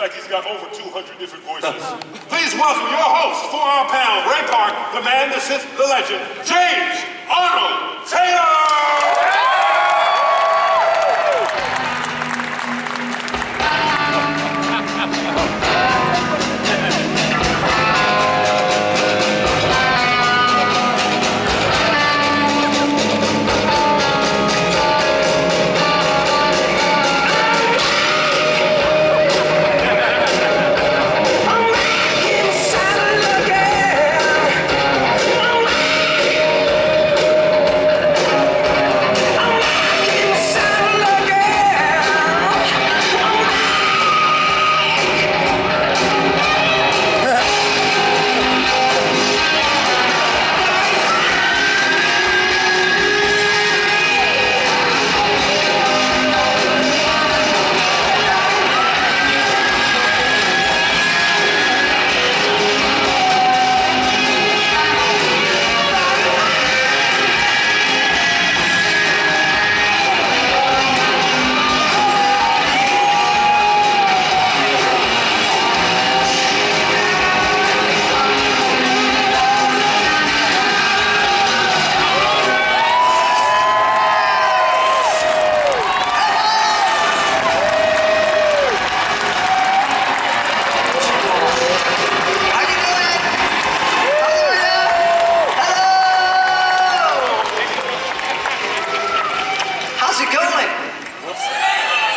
fact, he's got over 200 different voices. Please welcome your host for our panel, Ray Park, the man, the Sith, the legend, James Arnold Taylor!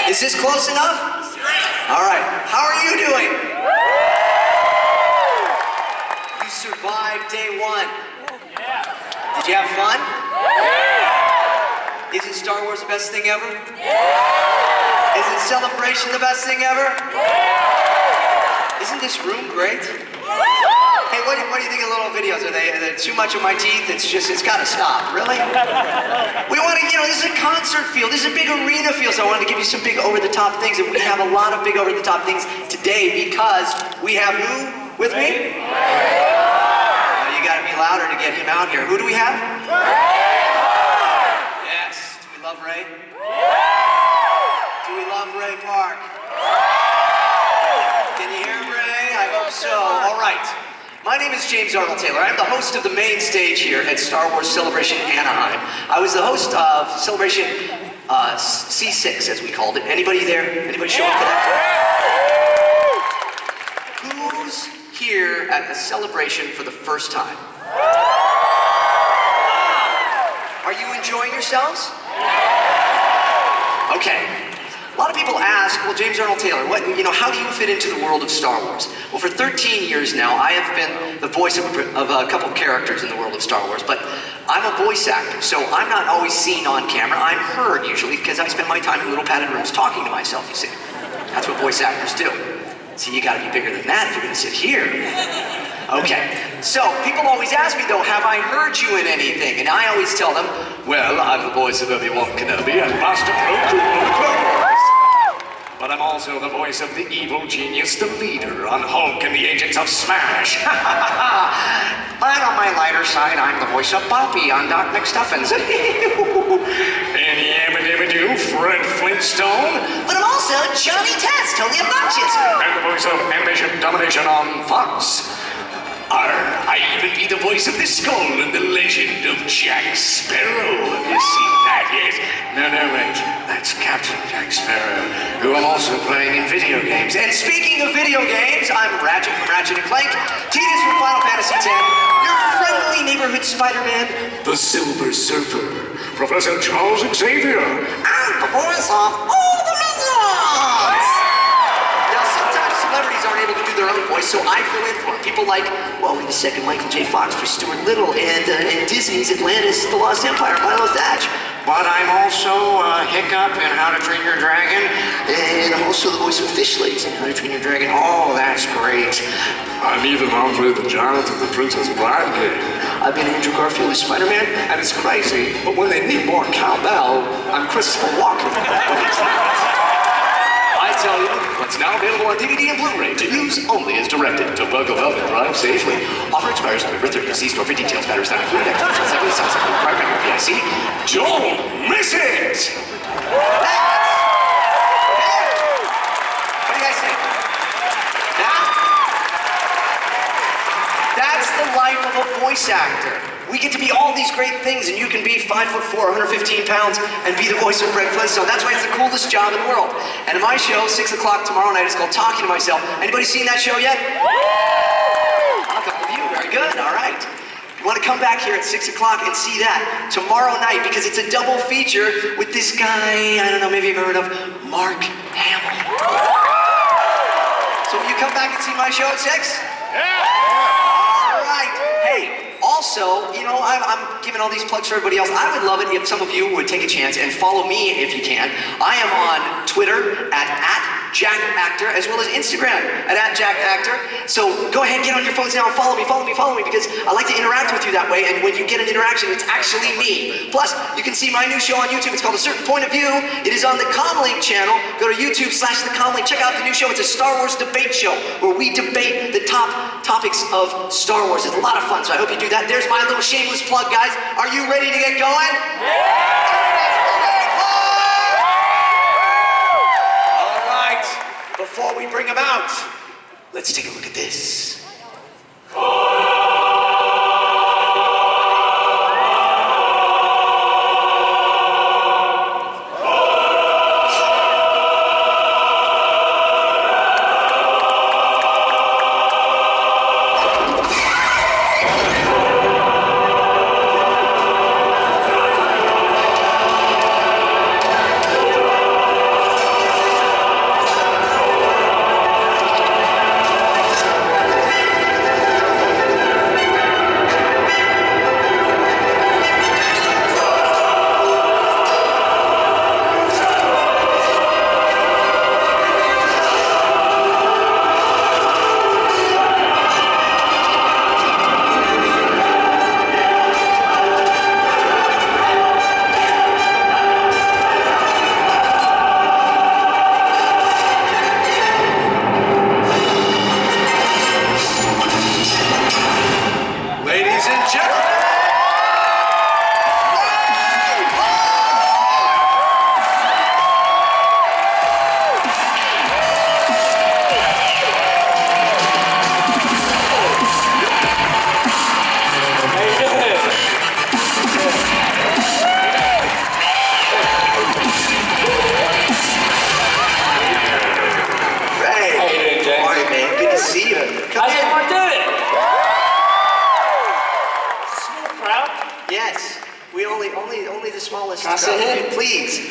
Is this close enough? All right. How are you doing? You survived day one. Did you have fun? Isn't Star Wars the best thing ever? Isn't Celebration the best thing ever? Isn't this room great? Hey, what do you think of little videos? Are they too much of my teeth? It's gotta stop, really? We want to, this is a concert feel, this is a big arena feel, so I wanted to give you some big over-the-top things, and we have a lot of big over-the-top things today because we have who with me? You gotta be louder to get him out here. Who do we have? Yes. Do we love Ray? Do we love Ray Park? Can you hear Ray? I hope so. All right. My name is James Arnold Taylor. I'm the host of the main stage here at Star Wars Celebration Anaheim. I was the host of Celebration C6, as we called it. Anybody there? Anybody show up for that? Who's here at the celebration for the first time? Are you enjoying yourselves? Okay. A lot of people ask, well, James Arnold Taylor, how do you fit into the world of Star Wars? Well, for 13 years now, I have been the voice of a couple characters in the world of Star Wars, but I'm a voice actor, so I'm not always seen on camera. I'm heard, usually, because I spend my time in little padded rooms talking to myself, you see. That's what voice actors do. See, you gotta be bigger than that if you're gonna sit here. Okay, so people always ask me, though, have I heard you in anything? And I always tell them, well, I'm the voice of Obi-Wan Kenobi and Master Plo Koon on the Clone Wars. But I'm also the voice of the evil genius, the leader, on Hulk and the Agents of Smash. But on my lighter side, I'm the voice of Poppy on Doc McStuffins. And yabba-dabba-doo, Fred Flintstone. But I'm also Johnny Test, totally obnoxious. And the voice of Ambition Domination on Fox. I even be the voice of the Skull and the legend of Jack Sparrow. Have you seen that yet? No, wait. That's Captain Jack Sparrow, who I'm also playing in video games. And speaking of video games, I'm Ratchet from Ratchet & Clank, Tidus from Final Fantasy X, your friendly neighborhood Spider-Man, the Silver Surfer, Professor Charles Xavier, and the voice of all the minions! Now, sometimes celebrities aren't able to do their own voice, so I fill in for people like, well, wait a second, Michael J. Fox for Stuart Little, and Disney's Atlantis, The Lost Empire, Milo Thatch. But I'm also Hiccup in How to Train Your Dragon, and I'm also the voice of Fish Ladies in How to Train Your Dragon. Oh, that's great. I'm even Andre the Giant of the Princess Bride game. I've been Andrew Garfield as Spider-Man, and it's crazy, but when they need more cowbell, I'm Christopher Walken. I tell you, what's now available on DVD and Blu-ray to use only as directed. To buckle up and drive safely. Offer expires November 30th. See store for details. Batteries not included. Extra 70 cents required member PIC. Don't miss it! What do you guys think? life of a voice actor. We get to be all these great things, and you can be 5'4", 115 pounds, and be the voice of Fred Flintstone. That's why it's the coolest job in the world. And in my show, 6 o'clock tomorrow night, is called Talking to Myself. Anybody seen that show yet? A couple of you, very good, all right. You want to come back here at 6 o'clock and see that tomorrow night, because it's a double feature with this guy, I don't know, maybe you've heard of, Mark Hamill. So will you come back and see my show at 6? Yeah! All right. Hey. Also, you know, I'm giving all these plugs for everybody else. I would love it if some of you would take a chance and follow me if you can. I am on Twitter at @JackActor, as well as Instagram at @JackActor. So go ahead, get on your phones now and follow me, because I like to interact with you that way, and when you get an interaction, it's actually me. Plus, you can see my new show on YouTube. It's called A Certain Point of View. It is on the Comlink channel. Go to YouTube/thecomlink. Check out the new show. It's a Star Wars debate show where we debate the top topics of Star Wars. It's a lot of fun, so I hope you do that. There's my little shameless plug, guys. Are you ready to get going? All right. Before we bring them out, let's take a look at this.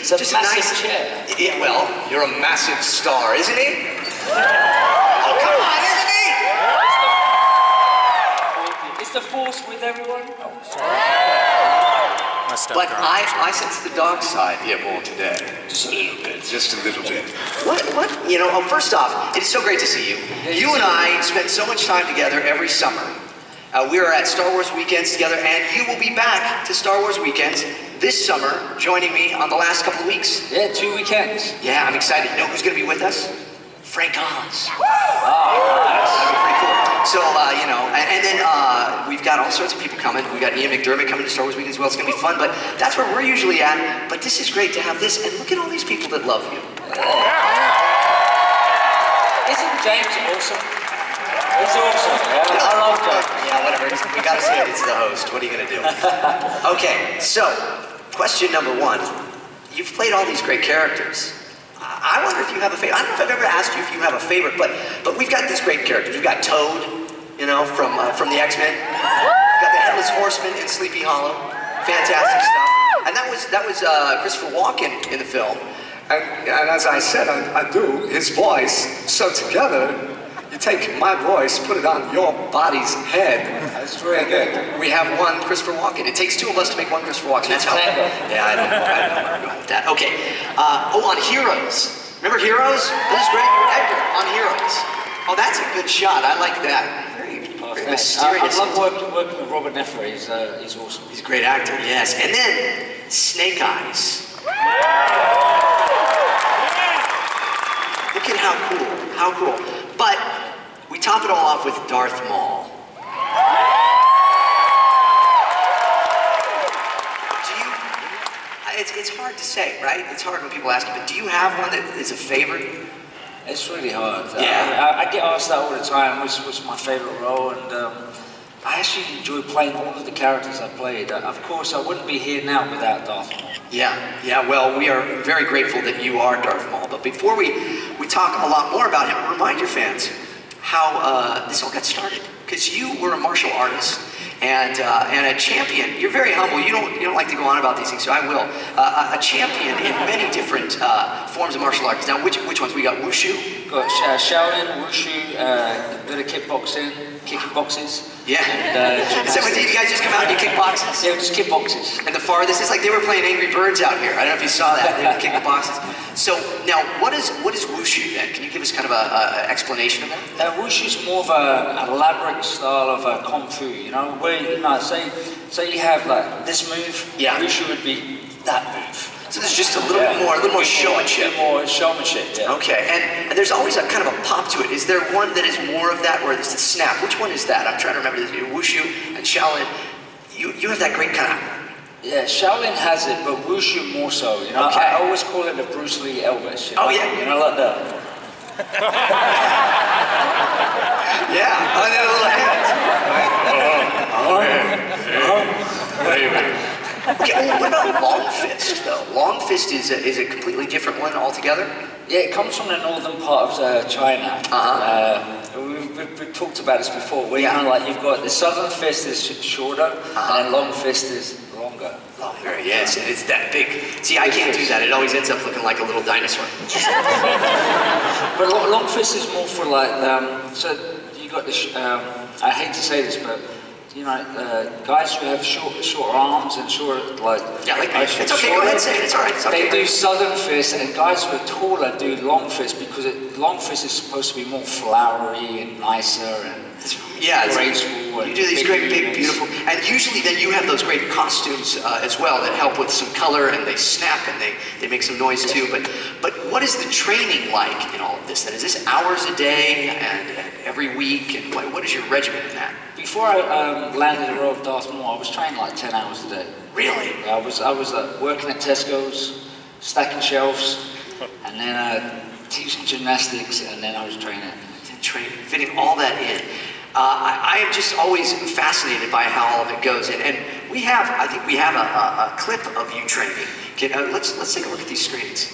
It's a massive chair. Yeah, well, you're a massive star, isn't he? Oh, come on, isn't he? Is the Force with everyone? Oh, but I sense the dark side here more today. Just a little bit. Just a little bit. What? You know, first off, it is so great to see you. You and I spend so much time together every summer. We are at Star Wars Weekends together, and you will be back to Star Wars Weekends this summer, joining me on the last couple of weeks. Yeah, 2 weekends. Yeah, I'm excited. You know who's going to be with us? Frank Oz. Oh, nice. That'll be pretty cool. So, you know, and then we've got all sorts of people coming. We've got Ian McDermott coming to Star Wars Weekends as well. It's going to be fun, but that's where we're usually at. But this is great to have this, and look at all these people that love you. Isn't James awesome? He's awesome. Yeah, I love James. Yeah, whatever. We got to say it. It's the host. What are you going to do? Okay, so question number 1. You've played all these great characters. I wonder if you have a favorite. I don't know if I've ever asked you if you have a favorite, but we've got these great characters. We've got Toad, you know, from the X-Men. We've got the Headless Horseman in Sleepy Hollow. Fantastic stuff. And that was Christopher Walken in the film. And as I said, I do his voice. So together, you take my voice, put it on your body's head. That's very good. We have one Christopher Walken. It takes 2 of us to make one Christopher Walken. That's how. Yeah, I don't know where I'm going with that. Okay. On Heroes. Remember Heroes? This is great. Edgar on Heroes. Oh, that's a good shot. I like that. Very mysterious. I love working with Robert Neffer. He's awesome. He's a great actor. Yes. And then Snake Eyes. Look at how cool. How cool. But we top it all off with Darth Maul. It's hard to say, right? It's hard when people ask you, but do you have one that is a favorite? It's really hard. Yeah. I get asked that all the time, what's my favorite role, and I actually enjoy playing all of the characters I played. Of course, I wouldn't be here now without Darth Maul. Yeah, well, we are very grateful that you are Darth Maul. But before we talk a lot more about him, remind your fans how this all got started. Because you were a martial artist and a champion. You're very humble. You don't like to go on about these things, so I will. A champion in many different forms of martial arts. Now, which ones? We got wushu. Got Shaolin, Wushu, a bit of kicking boxes. Yeah. Is that what you guys just come out and you kick boxes? Yeah, just kick boxes. And the farthest is like they were playing Angry Birds out here. I don't know if you saw that. They would kick the boxes. So now, what is wushu then? Can you give us kind of a explanation of that? Wushu is more of an elaborate style of kung fu. You know, where say you have like this move. Yeah. Wushu would be that move. So there's just a little more showmanship. More showmanship, yeah. Okay, and there's always a kind of a pop to it. Is there one that is more of that, or is it snap? Which one is that? I'm trying to remember. Wushu and Shaolin. You have that great kind of. Yeah, Shaolin has it, but Wushu more so. You know, Okay. I always call it a Bruce Lee Elvis. You know? Oh yeah. You know, like that. Yeah. Oh, that little hands. Baby. Okay, what about Long Fist though? Long Fist is a completely different one altogether. Yeah, it comes from the northern part of China. We've talked about this before. Where you know, like you've got the southern fist is shorter, and then long fist is longer. Longer, yes, and it's that big. See, I can't do that. It always ends up looking like a little dinosaur. But long fist is more for like. So you got this. I hate to say this, but. You know, guys who have short arms and short, like... Yeah, like it's okay, go ahead, say it, it's all right. It's okay. They do southern fist, and guys who are taller do long fist, because long fist is supposed to be more flowery and nicer and graceful. You do these great, big, beautiful... And usually then you have those great costumes as well that help with some color, and they snap, and they make some noise too. But what is the training like in all of this then? Is this hours a day and every week? And what is your regimen in that? Before I landed the role of Darth Maul, I was training like 10 hours a day. Really? I was working at Tesco's, stacking shelves, and then teaching gymnastics, and then I was training. Fitting all that in. I am just always fascinated by how all of it goes. And I think we have a clip of you training. Okay, let's take a look at these screens.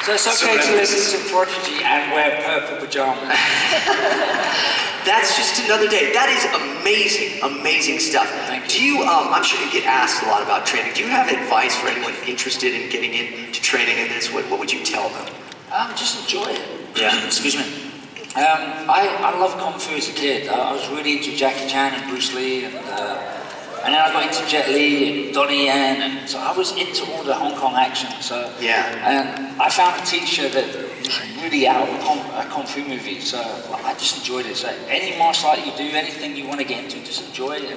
So it's okay to listen to Prodigy and wear purple pajamas. That's just another day. That is amazing, amazing stuff. Do you, I'm sure you get asked a lot about training. Do you have advice for anyone interested in getting into training in this? What would you tell them? Just enjoy it. Yeah. Excuse me. I loved Kung Fu as a kid. I was really into Jackie Chan and Bruce Lee, and then I got into Jet Li and Donnie Yen, and so I was into all the Hong Kong action. So and I found a teacher that was really out of a Kung Fu movie. So I just enjoyed it. So any martial art you do, anything you want to get into, just enjoy it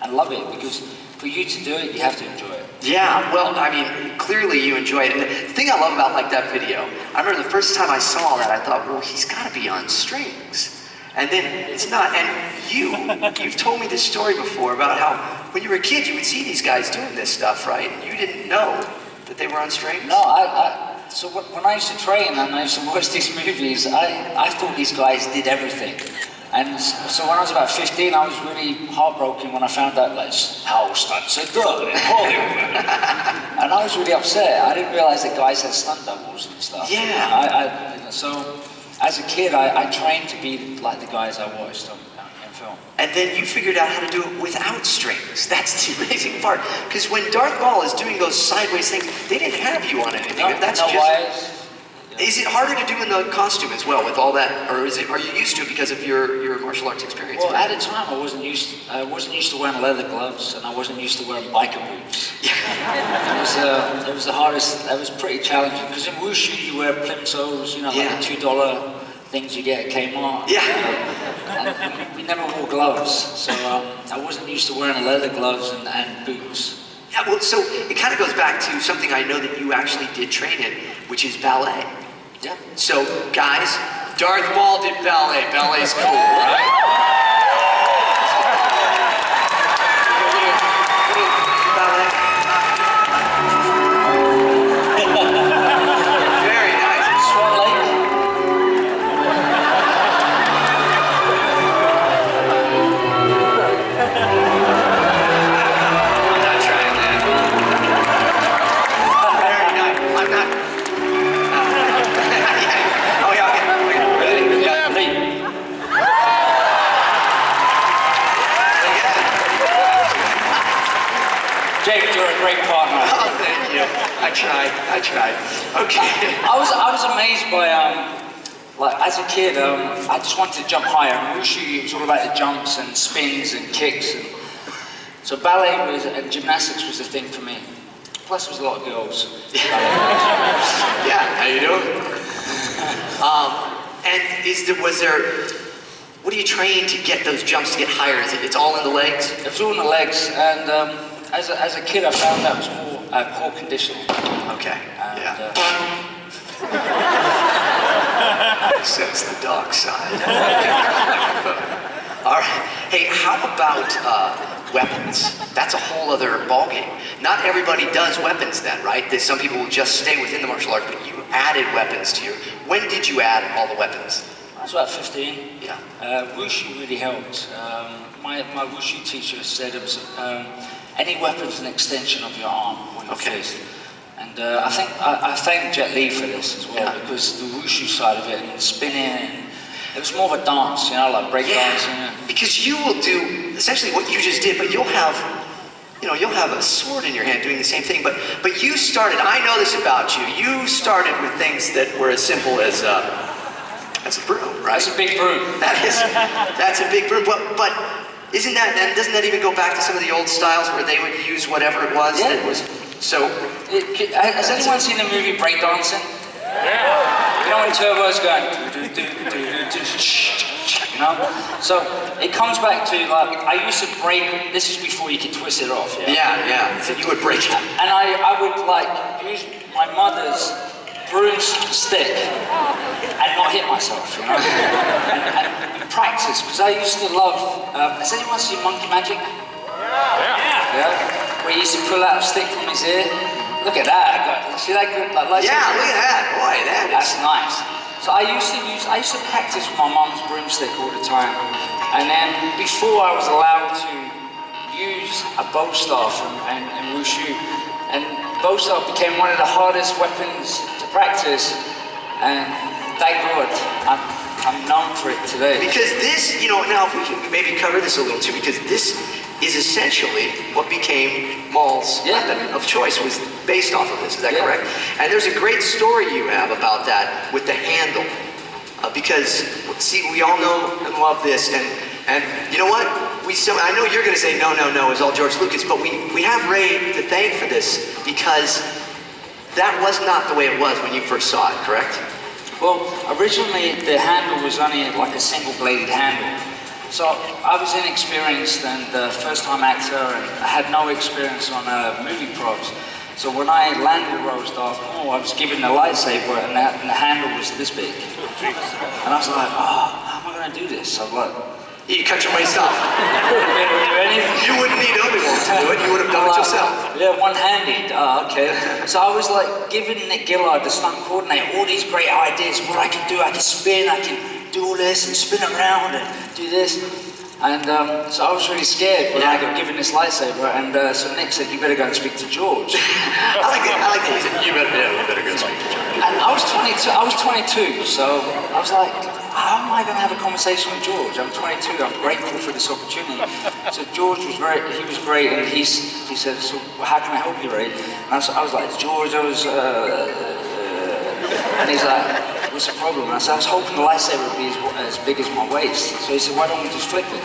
and love it, because for you to do it, you have to enjoy it. Yeah, well, I mean, clearly you enjoy it. And the thing I love about like that video, I remember the first time I saw that, I thought, well, he's got to be on strings. And then it's not. And you've told me this story before about how when you were a kid, you would see these guys doing this stuff, right? And you didn't know that they were on strings? No, so when I used to train and I used to watch these movies, I thought these guys did everything. And so when I was about 15, I was really heartbroken when I found out like how stunts are done in Hollywood. And I was really upset. I didn't realize that guys had stunt doubles and stuff. Yeah. So as a kid, I trained to be like the guys I watched in film. And then you figured out how to do it without strings. That's the amazing part. Because when Darth Maul is doing those sideways things, they didn't have you on anything. No wires. Is it harder to do in the costume as well with all that, or are you used to it because of your martial arts experience? Well, at the time I wasn't used to wearing leather gloves, and I wasn't used to wearing biker boots. It was the hardest. It was pretty challenging because in wushu you wear plimsolls, like the $2 things you get at Kmart. Yeah. And we never wore gloves, so I wasn't used to wearing leather gloves and boots. Yeah, well, so it kind of goes back to something I know that you actually did train in, which is ballet. Yeah. So, guys, Darth Maul did ballet. Ballet's cool, right? Ballet. Very nice. Swan Lake. I'm not trying that. Very nice. I'm not. Oh, yeah, okay. Ready? Yeah. Jake, you're a great partner. Oh, thank you. I tried. Okay. I was amazed by like as a kid, I just wanted to jump higher. And wushu, it was all about the jumps and spins and kicks. And so ballet and gymnastics was the thing for me. Plus, there was a lot of girls. Yeah, how you doing? And was there? What do you train to get those jumps to get higher? It's all in the legs? It was all in the legs, and as a kid, I found that was more core conditioning. Okay. And, Yeah. That's the dark side. All right. Hey, how about weapons? That's a whole other ballgame. Not everybody does weapons then, right? Some people will just stay within the martial art, but you added weapons to you. When did you add all the weapons? I was about 15. Yeah. Wushu really helped. My wushu teacher said it was any weapon is an extension of your arm or your fist. And I thank Jet Li for this as well, because the wushu side of it and spinning, it was more of a dance, like break dancing. Because you will do essentially what you just did, but you'll have a sword in your hand doing the same thing. But you started. I know this about you. You started with things that were as simple as that's a broom, right? That's a big broom. That's a big broom. But doesn't that even go back to some of the old styles where they would use whatever it was that was so? Has anyone seen the movie Breakdancing? Yeah. You know when Turbo's going, So it comes back to like I used to break. This is before you could twist it off. Yeah. So you would break it. And I would like use my mother's broomstick and not hit myself, and practice, because I used to love. Has anyone seen Monkey Magic? Yeah. Where he used to pull out a stick from his ear. Look at that. See that good? Like, yeah, look at that. Boy, that's nice. So I used to practice with my mum's broomstick all the time. And then before I was allowed to use a bow staff and wushu, and bow staff became one of the hardest weapons to practice. And thank God, I'm known for it today. Because this, now if we can maybe cover this a little too, because this is essentially what became Maul's weapon of choice, was based off of this, is that correct? And there's a great story you have about that with the handle. Because, see, we all know and love this, and you know what? I know you're going to say, no, it's all George Lucas, but we have Ray to thank for this, because that was not the way it was when you first saw it, correct? Well, originally the handle was only like a single-bladed handle. So I was inexperienced and first-time actor, and I had no experience on movie props. So when I landed Rose Darth Maul, I was given the lightsaber, and the handle was this big. And I was like, oh, how am I going to do this? So what? You cut your waist off. Ready? You wouldn't need Obi-Wan to do it. You would have done it yourself. Yeah, one-handed. Oh, okay. So I was like giving Nick Gillard, the stunt coordinator, all these great ideas. What I can do, I can spin, I can do all this and spin around and do this. And so I was really scared when I got given this lightsaber. And so Nick said, "You better go and speak to George." I like that. He said, you better go speak to George. And I was 22, so I was like, how am I going to have a conversation with George? I'm 22, I'm grateful for this opportunity. So George was great, and he said, so how can I help you, Ray? And I was like, George, and he's like, what's the problem? And I said, I was hoping the lightsaber would be as big as my waist. So he said, why don't we just flip it?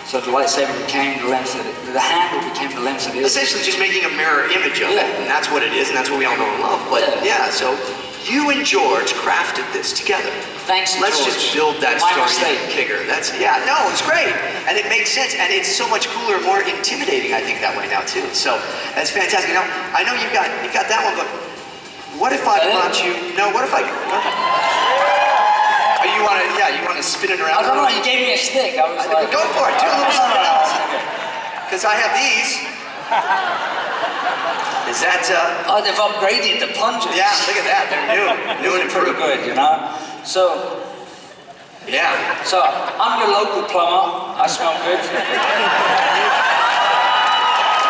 So the lightsaber became the length of it, the handle became the length of it. Essentially just making a mirror image of it, and that's what it is, and that's what we all know and love. But so you and George crafted this together. Thanks, Let's George. just build that My story mistake. bigger. It's great, and it makes sense, and it's so much cooler, more intimidating, I think, that way now too. So that's fantastic. Now I know you've got that one, but what if I brought you? No, what if I? Oh, you want to spin it around? I don't know. You gave me a stick. I was like, go for it. Do a little something else. Because I have these. Is that? Oh, they've upgraded the plungers. Yeah, look at that. They're new and Pretty improved. good, you know. So. Yeah. So, I'm your local plumber. I smell good.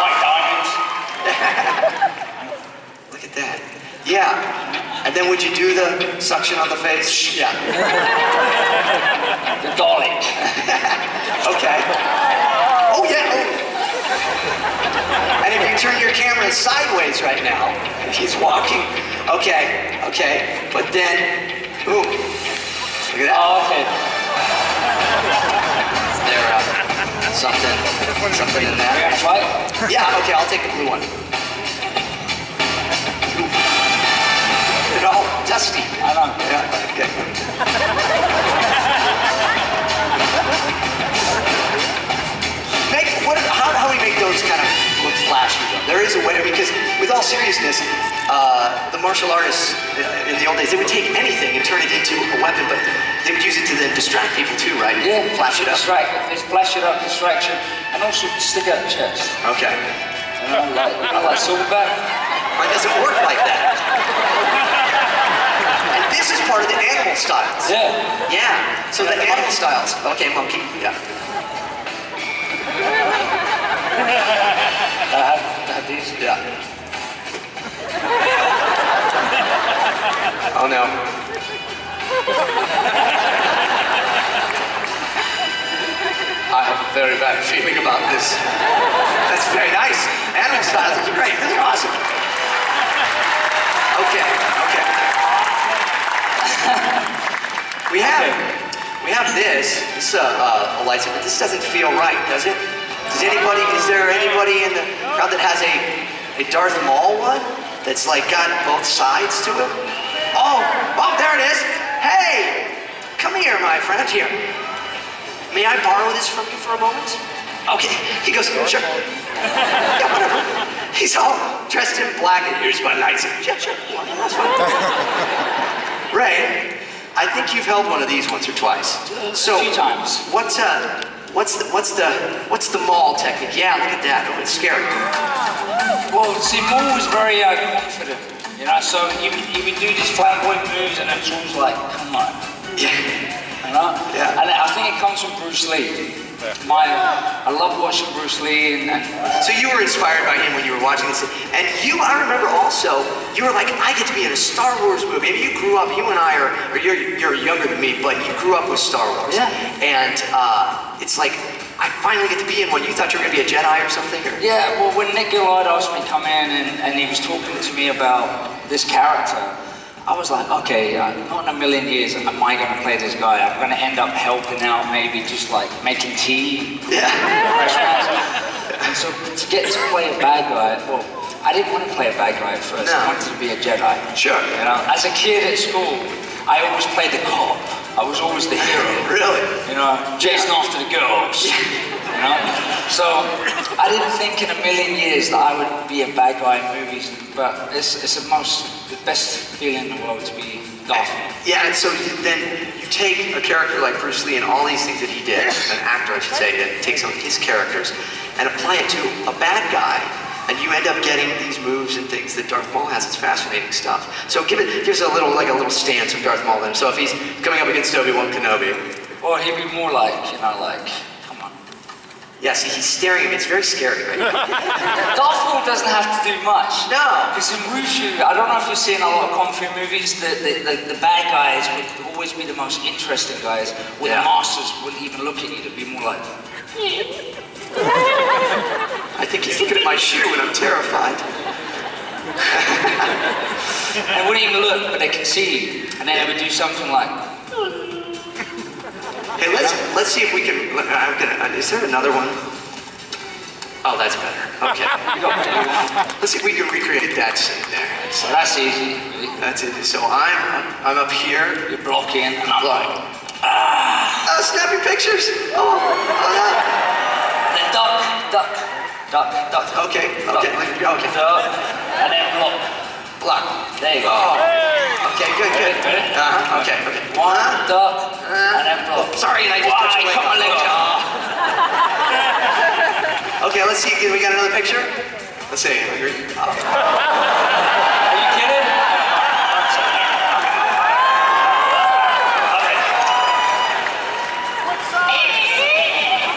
White diamonds. Look at that. Yeah. And then would you do the suction on the face? Yeah. The Dalek. Okay. Oh, yeah. Oh. And if you turn your camera sideways right now, he's walking. Okay. But then, ooh. Look at that. Oh, okay. Is there something in We're there? gonna fight? Yeah, okay, I'll take the blue one. It's all dusty. I know. Yeah, okay. How do we make those kind of look flashy though? There is a way, because with all seriousness, the martial artists in the old days, they would take anything and turn it into a weapon, but they would use it to then distract people too, right? Yeah. Flash it up. Flash it up, distraction, and also stick out the chest. Okay. Like silverback. Mine doesn't work like that. And this is part of the animal styles. Yeah. Yeah. So the animal styles. Okay, monkey. Yeah. I have these. Yeah. Oh no. I have a very bad feeling about this. That's very nice. Animal styles are great. Those are awesome. Okay. we have this. This is a lightsaber, but this doesn't feel right, does it? Is there anybody in the crowd that has a Darth Maul one that's like got both sides to it? Oh, there it is. Hey, come here, my friend. Here. May I borrow this from you for a moment? Okay. He goes, sure. Yeah, whatever. He's all dressed in black and here's my lightsaber. Yeah, sure. That's fine. Ray, I think you've held one of these once or twice. So, a few times. What's the Maul technique? Yeah, look at that. Oh, it's scary. Well, see, Maul was very confident, you know, so he would do these flamboyant moves and then George was like, come on. Yeah. You know? Yeah. And I think it comes from Bruce Lee. I love watching Bruce Lee and So you were inspired by him when you were watching this, and I remember also, you were like, I get to be in a Star Wars movie. I mean, you grew up, you and I or you're younger than me, but you grew up with Star Wars. Yeah. And it's like, I finally get to be in one. You thought you were going to be a Jedi or something? Or? yeah, well, when Nick Gillard asked me to come in and he was talking to me about this character, I was like, okay, not in a million years am I going to play this guy. I'm going to end up helping out, maybe just like making tea. Yeah. And so to get to play a bad guy, well, I didn't want to play a bad guy at first. No. I wanted to be a Jedi. Sure. You know, as a kid at school, I always played the cop. I was always the hero. Really? You know, chasing after the girls. You know? So I didn't think in a million years that I would be a bad guy in movies, but it's the best feeling in the world to be Darth. Yeah, and so then you take a character like Bruce Lee and all these things that he did, an actor I should say, and take some of his characters and apply it to a bad guy, and you end up getting these moves and things that Darth Maul has. It's fascinating stuff. So give us a little stance of Darth Maul then. So if he's coming up against Obi-Wan Kenobi. Well, he'd be more like, come on. Yeah, see, he's staring at me. It's very scary, right? Darth Maul doesn't have to do much. No. Because in Wushu, I don't know if you've seen a lot of Kung Fu movies, the bad guys would always be the most interesting guys, where the masters wouldn't even look at you. They'd be more like... I think he's looking at my shoe and I'm terrified. They wouldn't even look, but they can see you. And then they would do something like... Hey, let's see if we can. Is there another one? Oh, that's better. Okay. Let's see if we can recreate that scene there. So that's easy. That's easy. So I'm up here. You're blocking, and I'm like, snappy pictures. Oh no. Then duck. Okay. Duck, and then block. There you go. Oh. Okay, good. Ready? Okay. One, duck, and then block. Sorry, I just touched your leg. Come on, leg. Okay, let's see. We got another picture? Let's see. Are you kidding?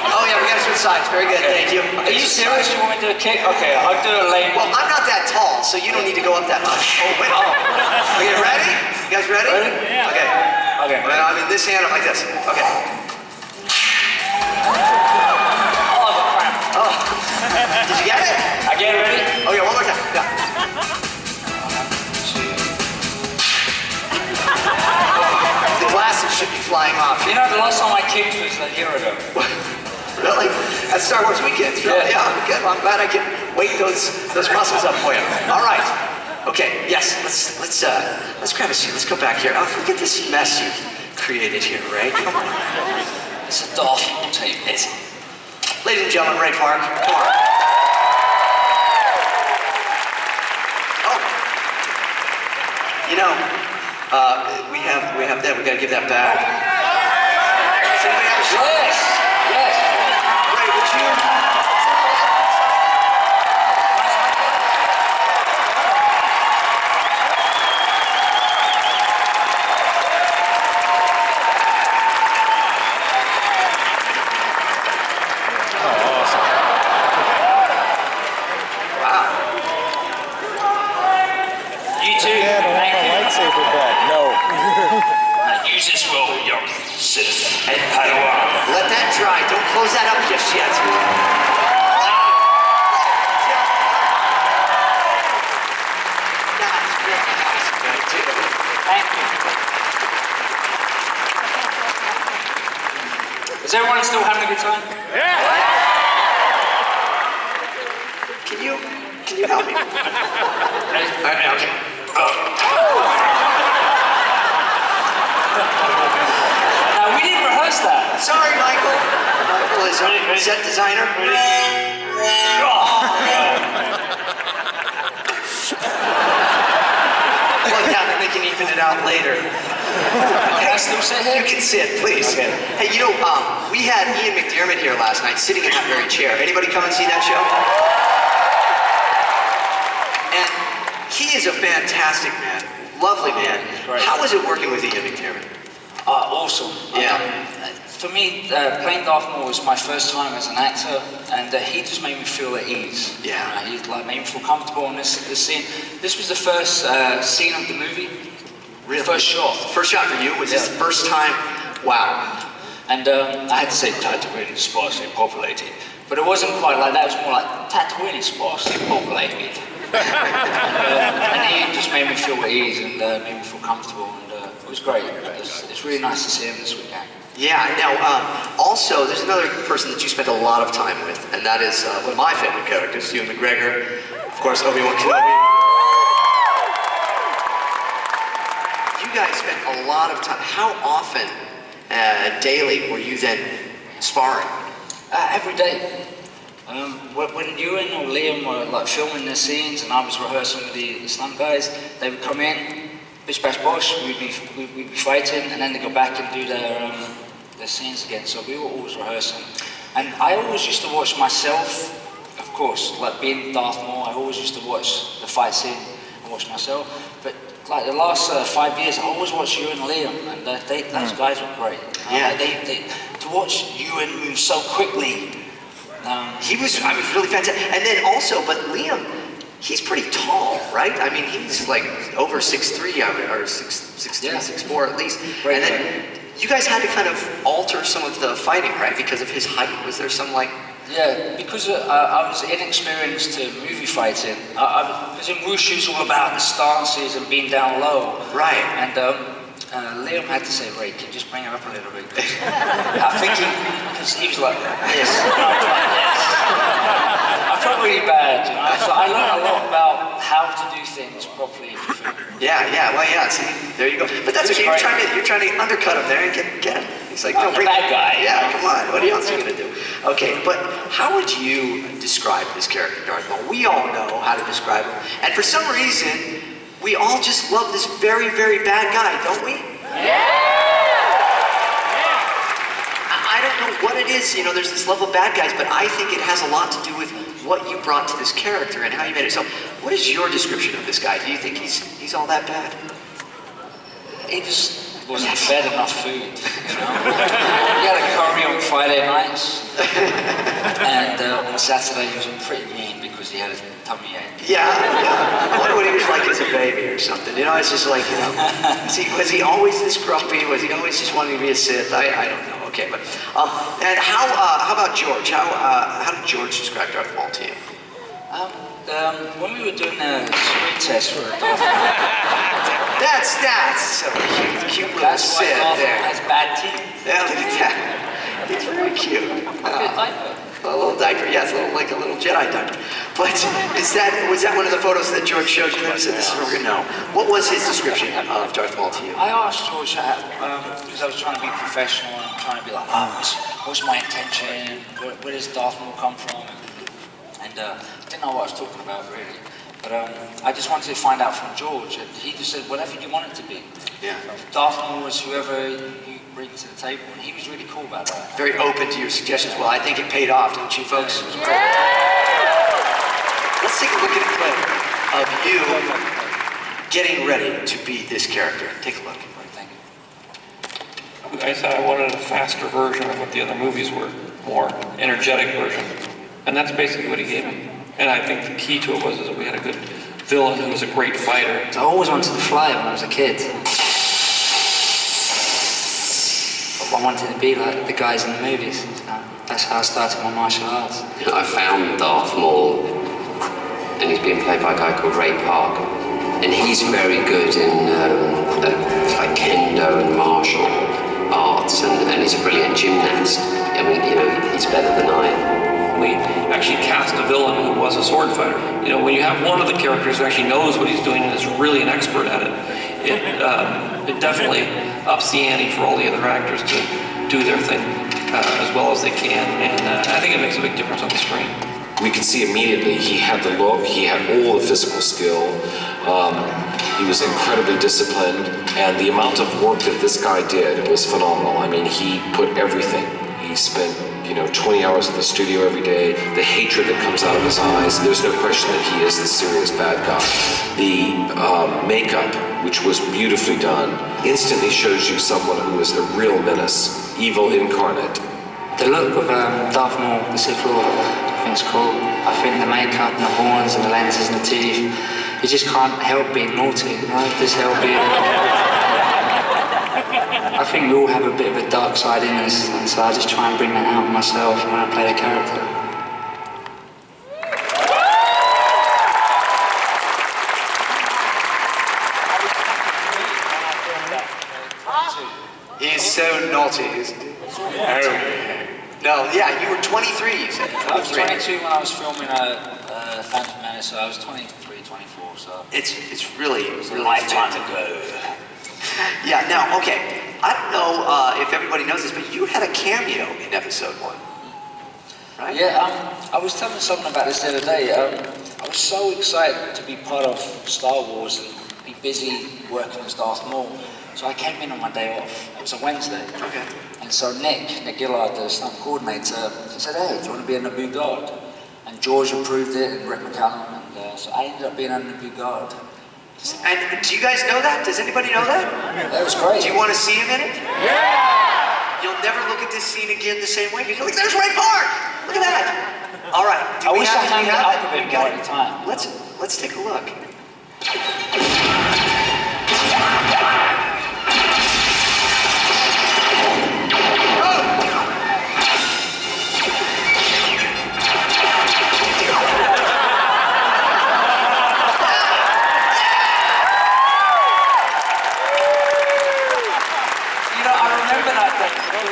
Oh yeah, we gotta switch sides. Very good, thank you. Are you serious? You want me to do a kick? Okay, I'll do a lane. Well, I'm not that tall, so you don't need to go up that much. Oh, wait. Are you ready? You guys ready? Yeah. Okay. Well, I'm in this hand, I'm like this. Okay. Oh. Did you get it? I get it, ready? Okay, one more time. Yeah. The glasses should be flying off. You know, the last time I kicked was a year ago. Really? That's Star Wars weekend. Really? Yeah. Good. Well, I'm glad I can wake those muscles up for you. All right. Okay. Yes. Let's grab a seat. Let's go back here. Oh, look at this mess you've created here, Ray. Come on. It's a Darth Maul tape. Ladies and gentlemen, Ray Park. Come on. Oh. You know, we have that. We got to give that back. Does anybody have a shot? Yes. Ray, would you? Wow. You too. Yeah, I don't want my lightsaber back. No. Now use this roll, young Sith and Padawan. Let that dry. Don't close that up just yet. Thank you. Is everyone still having a good time? Can you help me? Okay. Now, we didn't rehearse that. Sorry, Michael. Michael is our set designer. Well, yeah, then they can even it out later. Can I still sit here? You can sit, please. Okay. Hey, you know, we had Ian McDiarmid here last night, sitting in that very chair. Anybody come and see that show? And he is a fantastic man, lovely man. Great. How was it working with Ian McDiarmid? Awesome. Yeah. For me, playing Darth Maul was my first time as an actor, and he just made me feel at ease. Yeah. He made me feel comfortable in this scene. This was the first scene of the movie. Really? First shot. First shot for you? Was this the first time? Wow. And I had to say Tatooine is sparsely populated. But it wasn't quite like that, it was more like Tatooine is sparsely populated. And he just made me feel at ease and made me feel comfortable, and it was great. It's really nice to see him this weekend. Yeah, now, also, there's another person that you spent a lot of time with, and that is one of my favorite characters, Ewan McGregor, of course, Obi-Wan Kenobi. You you guys spent a lot of time. How often daily were you then sparring? Every day. When Ewan or Liam were like filming their scenes and I was rehearsing with the stunt guys, they would come in, bish bash bosh, we'd be fighting, and then they'd go back and do their scenes again. So we were always rehearsing. And I always used to watch myself, of course, like being Darth Maul, I always used to watch the fight scene and watch myself. But like the last 5 years, I always watched Ewan and Liam, and those guys were great. Yeah. To watch Ewan move so quickly. I was really fantastic. And then also, but Liam, he's pretty tall, right? I mean, he's like over 6'3", or 6'3", 6'4" at least. Right, and then you guys had to kind of alter some of the fighting, right? Because of his height. Was there some like... Yeah, because I was inexperienced to movie fighting. Because in Wushu it's all about the stances and being down low. Right. And Liam had to say, Ray, can you just bring it up a little bit? I think because he was like this, and I was like this. I felt really bad, you know. So I learned a lot about how to do things properly. Yeah, well, yeah, see, there you go. But that's okay, you're trying to undercut him there and get him. He's like, no, I'm the bad guy. Yeah, come on, what else are you gonna do? Okay, but how would you describe this character, Darth Maul? We all know how to describe him. And for some reason, we all just love this very, very bad guy, don't we? I don't know what it is, you know, there's this love of bad guys, but I think it has a lot to do with what you brought to this character and how you made it. So, what is your description of this guy? Do you think he's all that bad? He just wasn't fed enough food, you know. He had a curry on Friday nights, and on Saturday he was pretty mean because he had a tummy ache. Yeah. I wonder what he was like as a baby or something. You know, it's just like, you know, was he always this grumpy? Was he always just wanting to be a Sith? I don't know. Okay, but and how about George? How did George describe Darth Maul to you? When we were doing the screen test for That's so cute little that's why Sith Darth there. has bad teeth. Yeah, look at that. He's very cute. Good diaper. A little diaper, yes, like a little Jedi diaper. But was that one of the photos that George showed you? That said this is where we're gonna know. What was his description of Darth Maul to you? I asked George because I was trying to be professional and trying to be like, what's my intention? Where does Darth Maul come from? And I didn't know what I was talking about really. But I just wanted to find out from George, and he just said, whatever you want it to be. Yeah. Darth Maul is whoever you bring to the table, and he was really cool about that. Very open to your suggestions. Well, I think it paid off, don't you, folks? Let's take a look at a clip of you getting ready to be this character. Take a look. Thank you. I said I wanted a faster version of what the other movies were, more energetic version. And that's basically what he gave me. And I think the key to it was that we had a good villain who was a great fighter. I always wanted to fly when I was a kid. I wanted to be like the guys in the movies. So that's how I started my martial arts. I found Darth Maul, and he's being played by a guy called Ray Park. And he's very good in like kendo and martial arts, and he's a brilliant gymnast. I mean, you know, he's better than I am. We actually cast a villain who was a sword fighter. You know, when you have one of the characters who actually knows what he's doing and is really an expert at it, it definitely ups the ante for all the other actors to do their thing as well as they can. And I think it makes a big difference on the screen. We could see immediately he had the look, he had all the physical skill, he was incredibly disciplined, and the amount of work that this guy did was phenomenal. I mean, he put everything. He spent 20 hours in the studio every day. The hatred that comes out of his eyes, there's no question that he is the serious bad guy. The makeup, which was beautifully done, instantly shows you someone who is a real menace, evil incarnate. The look of Darth Maul, the Sith Lord, I think it's cool. I think the makeup and the horns and the lenses and the teeth, you just can't help being naughty, you know? Just help being... I think we all have a bit of a dark side in us, and so I just try and bring that out in myself when I play the character. He's so naughty, isn't he? No, yeah, you were 23, you said. I was 22 when I was filming Phantom Menace, so I was 23, 24, so... It's really a lifetime ago. Yeah, now, okay. I don't know if everybody knows this, but you had a cameo in episode 1. Right? Yeah, I was telling someone about this the other day. I was so excited to be part of Star Wars and be busy working as Darth Maul. So I came in on my day off. It was a Wednesday. Okay. And so Nick Gillard, the stunt coordinator, he said, hey, do you want to be a Naboo guard? And George approved it, and Rick McCallum, and so I ended up being a Naboo guard. And do you guys know that? Does anybody know that? That was great. Do you want to see him in it? Yeah! You'll never look at this scene again the same way. You're like, there's Ray Park! Look at that! All right. I wish I had it up a bit more at the time. Let's take a look.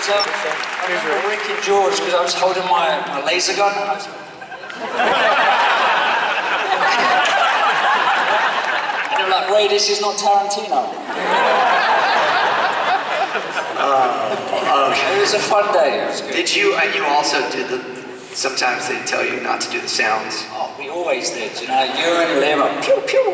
I remember Rick and George because I was holding my laser gun. And I was... and they were like, Ray, this is not Tarantino. It was a fun day. It was good. Did you, and you also did sometimes they tell you not to do the sounds. Oh, we always did, you know, you and Lima, pew, pew.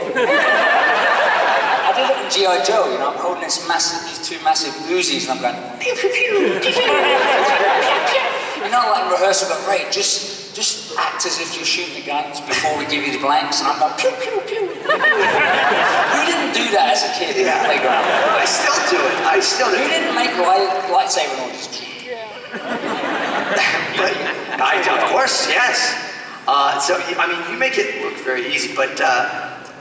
I did it in G.I. Joe, you know, I'm holding these two massive Uzis and I'm going, pew, pew, pew, pew, pew. You know, like in rehearsal, but Ray, just act as if you're shooting the guns before we give you the blanks, and I'm going, pew, pew, pew. Who didn't do that as a kid in the playground? I still do it, Who didn't make lightsaber noises? But, of course, yes. So, I mean, you make it look very easy, but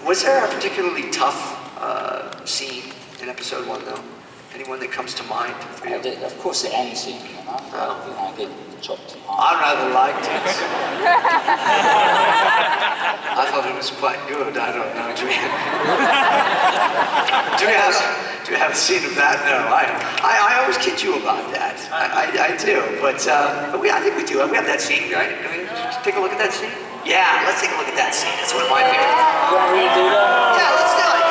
was there a particularly tough scene in episode 1, though? Anyone that comes to mind for you? Of course, the end scene, you know? You know, I get chopped in half. I rather liked it. I thought it was quite good. I don't know. Do we have a scene of that? No. I always kid you about that. I do. But I think we do. We have that scene, right? Can we just take a look at that scene? Yeah, let's take a look at that scene. It's one of my favorites. You want to redo that? Yeah, let's do it.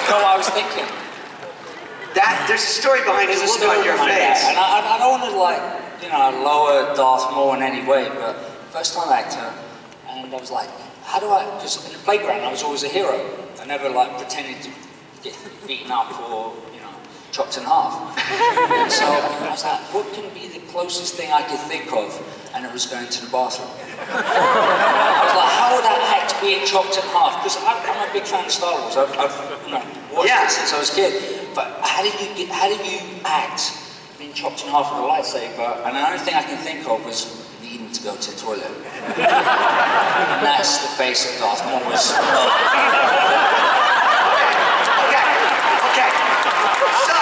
Come on. Thinking. There's a story behind the look on your face. And I don't want to, like, you know, lower Darth Maul in any way, but first time actor, and I was like, how do I, because in the playground I was always a hero. I never, like, pretended to get beaten up or, you know, chopped in half. And so I was like, what can be the closest thing I could think of? And it was going to the bathroom. I was like, how would I act being chopped in half? Because I'm a big fan of Star Wars. I've you know, watched it since I was a kid. But how did you act being chopped in half with a lightsaber? And the only thing I can think of was needing to go to the toilet. And that's the face of Darth Maul. Okay. So,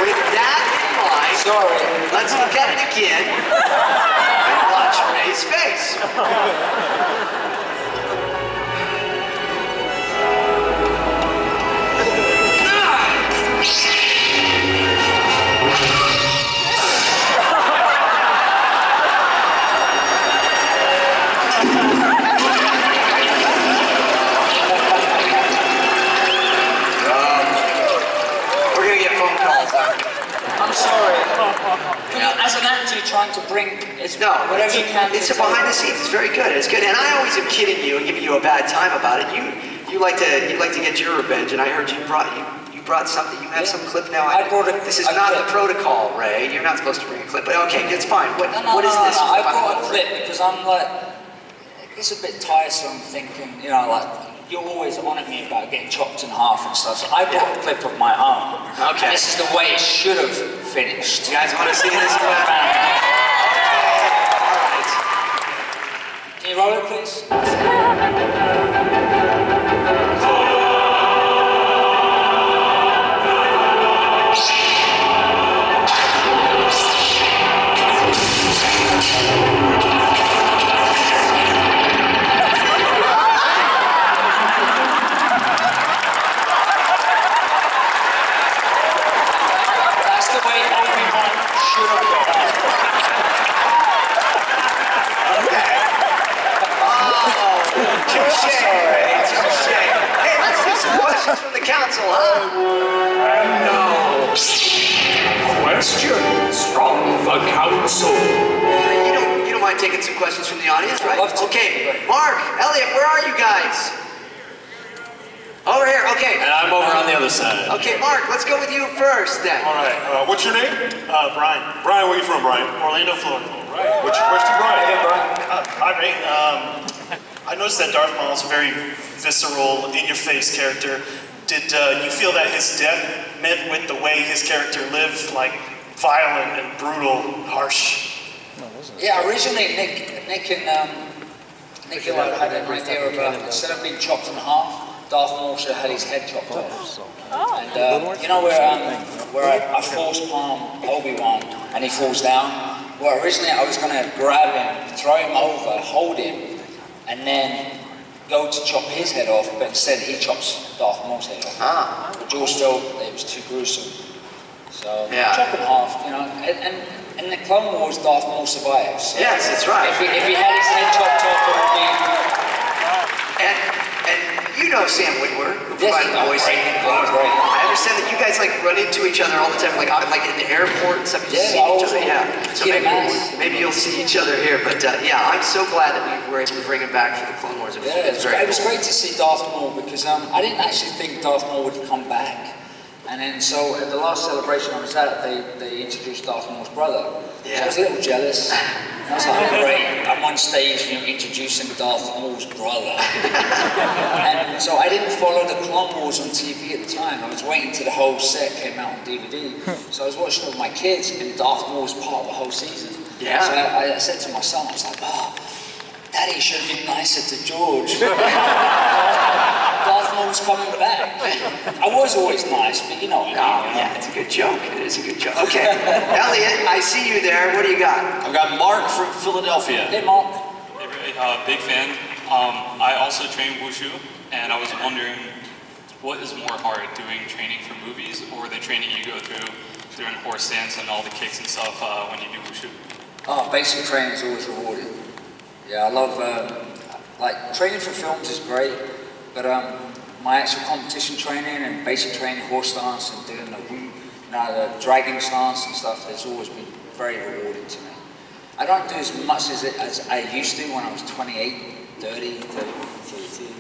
with that in mind, let's look at it again and watch Ray's face. I'm sorry. As an actor, you're trying to bring whatever you can. It's behind the scenes. It's very good. It's good. And I always am kidding you and giving you a bad time about it. You like to get your revenge. And I heard you brought something. You have some clip now. This is not the protocol, Ray. You're not supposed to bring a clip. But okay, it's fine. What is this? No, I brought a clip because I'm like, it's a bit tiresome thinking, you know, like. You're always on at me about getting chopped in half and stuff, so I brought a clip of my own. Okay. And this is the way it should have finished. You guys want to see this clip? Alright. Can you roll it, please? way Obi-Wan should have gone. Touche, Ray, touche. Hey, let's do some questions from the council, huh? And now, questions from the council. You don't mind taking some questions from the audience, right? Love to. Okay, Mark, Elliot, where are you guys? Over here, okay. And I'm over on the other side. Okay, Mark, let's go with you first then. All right, what's your name? Brian. Brian, where you from, Brian? Orlando, Florida. Right. What's your question, Brian? Hey, Brian. Hi, Ray. I noticed that Darth Maul is a very visceral, in-your-face character. Did you feel that his death met with the way his character lived, like violent and brutal, harsh? Yeah, originally Nick and I had an idea of instead of being chopped in half, Darth Maul should have had his head chopped off. And you know where I force palm Obi-Wan and he falls down? Well, originally I was going to grab him, throw him over, hold him, and then go to chop his head off, but instead he chops Darth Maul's head off. But George felt it was too gruesome. So chop in half, you know. And in the Clone Wars, Darth Maul survives. So yes, that's right. If he had his head chopped off, it would be... And you know Sam Witwer, who provided the voice. Great. I understand that you guys like run into each other all the time, like in the airport and stuff. You see each other, So maybe you'll see each other here. But yeah, I'm so glad that we were able to bring him back for the Clone Wars. It was great to see Darth Maul because I didn't actually think Darth Maul would come back. And then so at the last celebration I was at, they introduced Darth Maul's brother. So I was a little jealous. I was like, great, I'm on stage, you know, introducing Darth Maul's brother. And so I didn't follow the Clone Wars on TV at the time. I was waiting till the whole set came out on DVD. So I was watching it with my kids, and Darth Maul was part of the whole season. Yeah. So I said to my son, I was like, Daddy should have been nicer to George. Darth Maul's coming back. I was always nice, but you know what I mean. Yeah, it's a good joke. It is a good joke. Okay, Elliot, I see you there. What do you got? I've got Mark from Philadelphia. Hey, Mark. Hey, Ray, big fan. I also train Wushu, and I was wondering, what is more hard, doing training for movies or the training you go through during horse stance and all the kicks and stuff when you do Wushu? Oh, basic training is always rewarding. Yeah, I love, like, training for films is great, but my actual competition training and basic training, horse stance and doing the dragging stance and stuff, has always been very rewarding to me. I don't do as much as I used to when I was 28, 30, 32.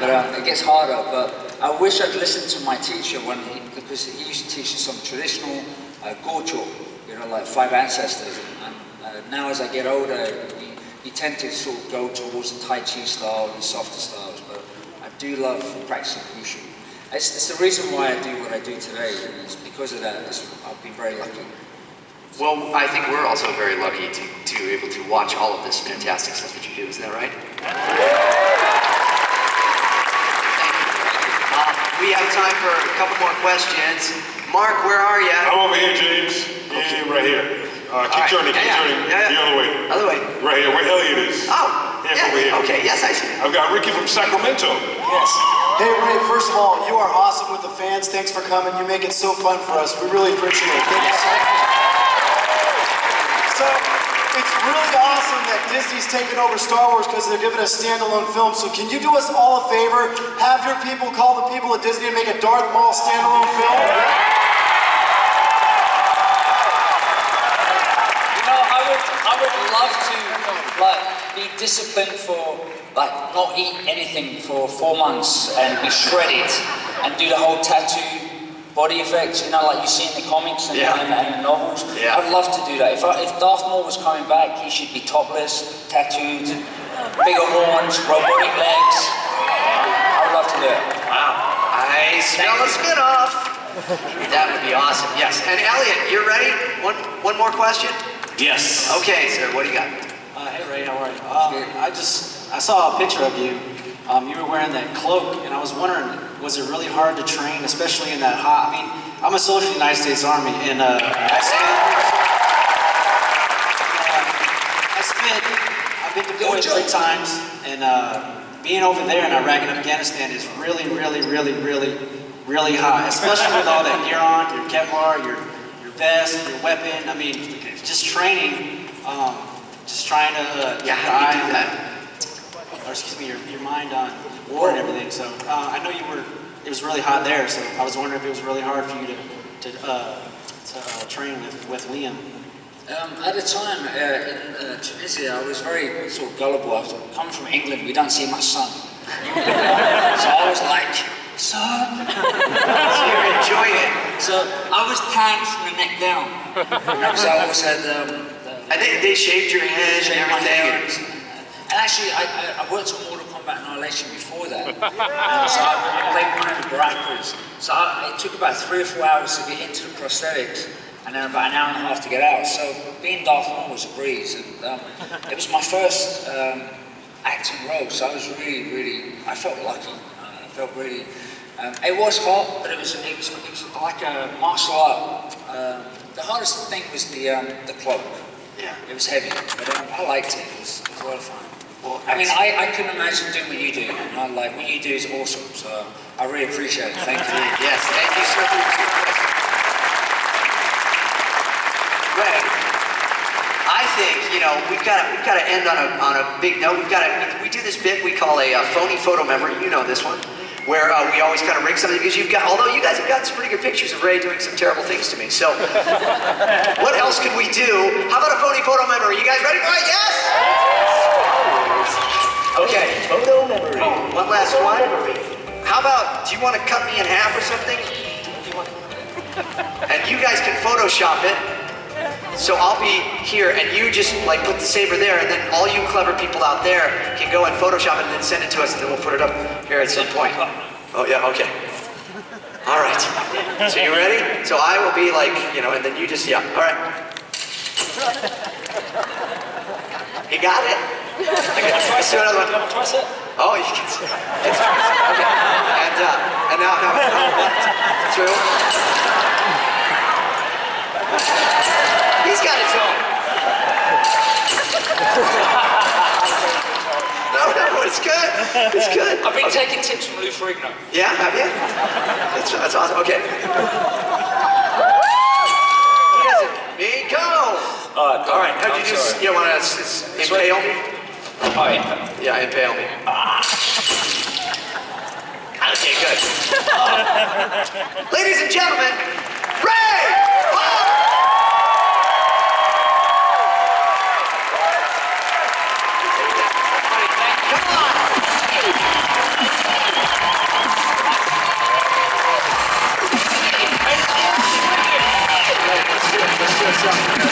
But it gets harder, but I wish I'd listened to my teacher because he used to teach us some traditional gorcho, you know, like 5 ancestors. And now as I get older, you tend to sort of go towards the Tai Chi style and softer styles, but I do love practicing Wushu. It's the reason why I do what I do today, and it's because of that. I've been very lucky. Well, I think we're also very lucky to be able to watch all of this fantastic stuff that you do. Isn't that right? We have time for a couple more questions. Mark, where are you? I'm over here, James. Yeah, right here. Keep turning. The other way. Other way. Right here, where Elliot is. Oh, over here. Okay, yes, I see. I've got Ricky from Sacramento. Yes. Hey, Ray, first of all, you are awesome with the fans. Thanks for coming. You make it so fun for us. We really appreciate it. Thank you so much. So, it's really awesome that Disney's taking over Star Wars because they're giving us standalone films. So can you do us all a favor? Have your people call the people at Disney and make a Darth Maul standalone film? I would love to be disciplined for not eat anything for 4 months and be shredded and do the whole tattoo body effects, you know, like you see in the comics and the novels. Yeah. I'd love to do that. If Darth Maul was coming back, he should be topless, tattooed, bigger horns, robotic legs. I would love to do it. Wow. I smell a spin-off. That would be awesome. Yes. And Elliot, you're ready? One more question? Yes. Okay, sir. What do you got? Hey, Ray, how are you? I saw a picture of you. You were wearing that cloak, and I was wondering, was it really hard to train, especially in that hot? I mean, I'm a soldier in the United States Army, and I've been deployed 3 times, and being over there in Iraq and Afghanistan is really, really, really, really really hot, especially with all that gear on, your Kevlar, your vest, your weapon. I mean, just training, just trying to keep your how do you do that? Or excuse me, your mind on war and everything. So I know it was really hot there, so I was wondering if it was really hard for you to train with Liam. At the time in Tunisia, I was very sort of gullible. I come from England, we don't see much sun. So I was like, sun? So you're enjoying it. So I was tanned from the neck down. So I always had... and they shaved your head and everything. And actually, I worked on Mortal Kombat Annihilation before that. So I played one of the Barracudas. So it took about 3 or 4 hours to get into the prosthetics, and then about an hour and a half to get out. So being Darth Maul was a breeze, and it was my first acting role. So I was really, I felt lucky. I felt really. It was hot, but it was like a martial art. The hardest thing was the cloak. Yeah. It was heavy, but I liked it. It was a lot of fun. Well, I mean, I couldn't imagine doing what you do, and what you do is awesome. So I really appreciate it. Thank you. Yes, thank you so much. Greg, I think we've got to end on a big note. We do this bit we call a phony photo memory. You know this one, where we always kind of ring something because although you guys have got some pretty good pictures of Ray doing some terrible things to me. So what else could we do? How about a phony photo memory? You guys ready for it? Yes. Okay. Photo memory. One last one. How about? Do you want to cut me in half or something? And you guys can Photoshop it. So I'll be here, and you just put the saber there, and then all you clever people out there can go and Photoshop it and then send it to us, and then we'll put it up here at some point. Oh yeah, okay. All right. So you ready? So I will be and then you just, yeah. All right. You got it? Okay, let's do another one. Oh, you can see. Okay. And now through. He's got his own. No, it's good. It's good. I've been taking tips from Lou Ferrigno. Yeah, have you? That's awesome. Okay. Me go. All right. How do you do? You want to impale me? Oh, impale. Yeah, impale me. Okay, good. Ladies and gentlemen, Ray! Let's do it.